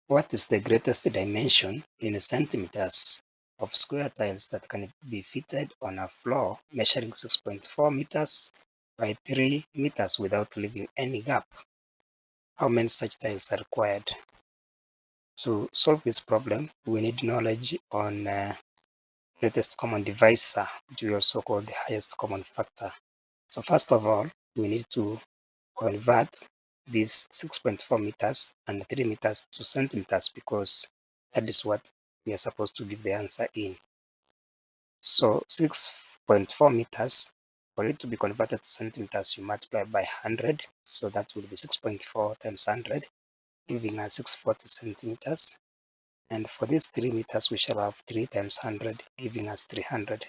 What is the greatest dimension in centimeters of square tiles that can be fitted on a floor measuring 6.4 meters by 3 meters without leaving any gap? How many such tiles are required? To solve this problem, we need knowledge on greatest common divisor, which we also call the highest common factor. So first of all, we need to convert these 6.4 meters and 3 meters to centimeters, because that is what we are supposed to give the answer in. So 6.4 meters, for it to be converted to centimeters, you multiply by 100. So that will be 6.4 times 100, giving us 640 centimeters. And for these 3 meters, we shall have 3 times 100, giving us 300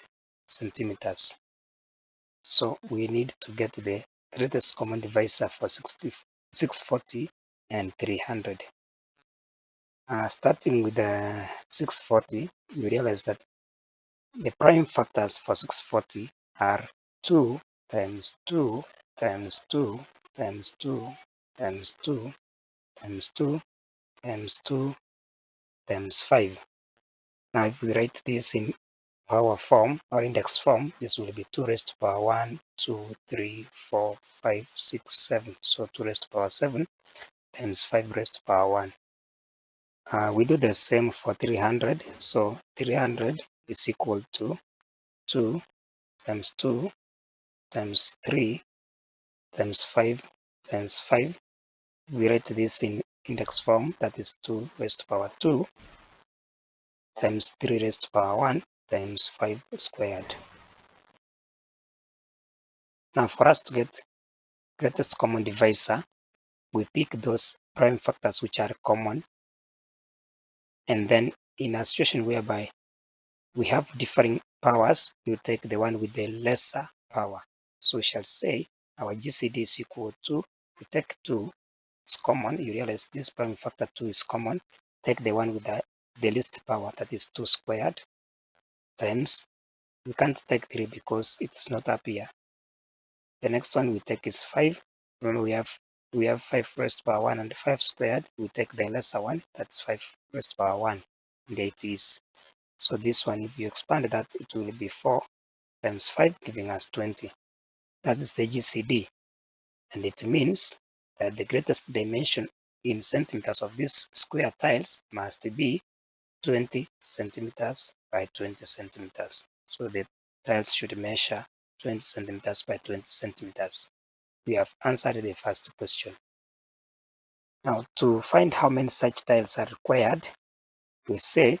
centimeters. So we need to get the greatest common divisor for 640 and 300. Starting with the 640, you realize that the prime factors for 640 are 2 times 2 times 2 times 2 times 2 times 2 times 2 times 5. Now if we write this in our form, our index form, this will be 2 raised to power 1, 2, 3, 4, 5, 6, 7. So 2 raised to power 7 times 5 raised to power 1. We do the same for 300. So 300 is equal to 2 times 2 times 3 times 5 times 5. We write this in index form, that is 2 raised to power 2 times 3 raised to power 1 times 5 squared. Now for us to get greatest common divisor, we pick those prime factors which are common, and then in a situation whereby we have differing powers, you take the one with the lesser power. So we shall say our GCD is equal to, we take 2, it's common, you realize this prime factor 2 is common, take the one with the least power, that is 2 squared, times, we can't take 3 because it's not up here. The next one we take is 5. When we have 5 raised to power 1 and 5 squared, we take the lesser one, that's 5 raised to power 1, and it is. So this one, if you expand that, it will be 4 times 5, giving us 20. That is the GCD. And it means that the greatest dimension in centimeters of these square tiles must be 20 centimeters by 20 centimeters. So the tiles should measure 20 centimeters by 20 centimeters. We have answered the first question. Now, to find how many such tiles are required, we say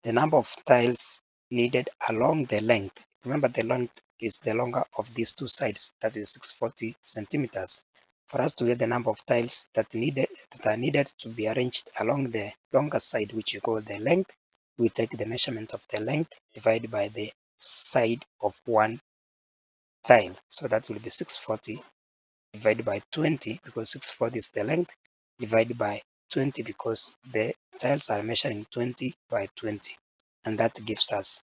the number of tiles needed along the length. Remember, the length is the longer of these two sides, that is 640 centimeters. For us to get the number of tiles that are needed to be arranged along the longer side, which you call the length, we take the measurement of the length divided by the side of one tile. So that will be 640 divided by 20, because 640 is the length, divided by 20 because the tiles are measuring 20 by 20, and that gives us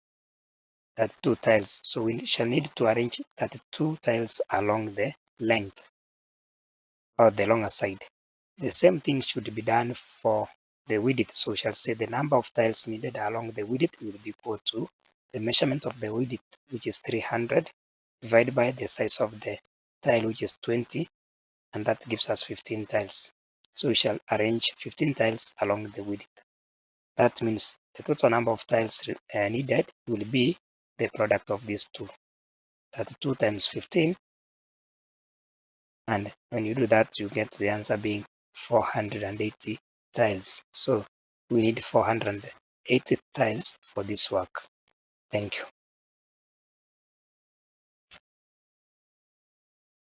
32 tiles. So we shall need to arrange 32 tiles along the length, or the longer side. The same thing should be done for the width. So we shall say the number of tiles needed along the width will be equal to the measurement of the width, which is 300, divided by the size of the tile, which is 20, and that gives us 15 tiles. So we shall arrange 15 tiles along the width. That means the total number of tiles needed will be the product of these two. 32 times 15, and when you do that, you get the answer being 480 tiles. So we need 480 tiles for this work. Thank you.